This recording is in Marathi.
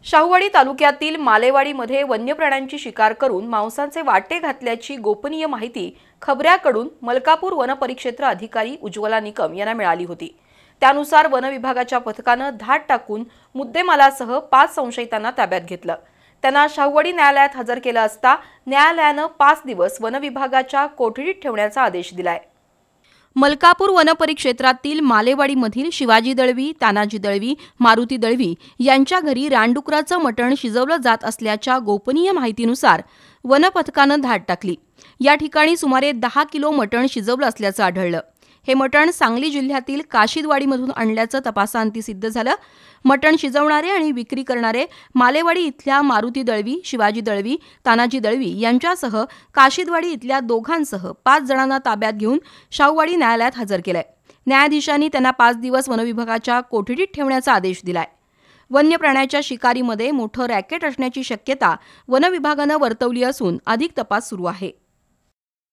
शाहूवाडी तालुक्यातील मालेवाडीमध्ये वन्य प्राण्यांची शिकार करून मांसाचे वाटे घातल्याची गोपनीय माहिती खबऱ्याकडून मलकापूर वनपरिक्षेत्र अधिकारी उज्ज्वला निकम यांना मिळाली होती। त्यानुसार वन विभागाच्या पथकानं धाड टाकून मुद्देमालासह 5 संशयितांना ताब्यात घेतलं। त्यांना शाहूवाडी न्यायालयात हजर केलं असता न्यायालयानं 5 दिवस वन विभागाच्या कोठडीत ठेवण्याचा आदेश दिलाय। मलकापूर वनपरिक्षेत्रातील मालेवाडीमधील शिवाजी दळवी, तानाजी दळवी, मारुती दळवी यांच्या घरी रानडुकराचं मटण शिजवलं जात असल्याच्या गोपनीय माहितीनुसार वनपथकानं धाड टाकली। या ठिकाणी सुमारे 10 किलो मटण शिजवलं असल्याचं आढळलं। हे मटण सांगली जिल्ह्यातील काशिदवाडीमधून आणल्याचं तपासांती सिद्ध झालं। मटण शिजवणारे आणि विक्री करणारे मालेवाडी इथल्या मारुती दळवी, शिवाजी दळवी, तानाजी दळवी यांच्यासह काशिदवाडी इथल्या दोघांसह 5 जणांना ताब्यात घेऊन शाहूवाडी न्यायालयात हजर केलंय। न्यायाधीशांनी त्यांना 5 दिवस वनविभागाच्या कोठडीत ठेवण्याचा आदेश दिलाय। वन्य प्राण्याच्या शिकारीमध्ये मोठं रॅकेट असण्याची शक्यता वन विभागानं वर्तवली असून अधिक तपास सुरू आहे।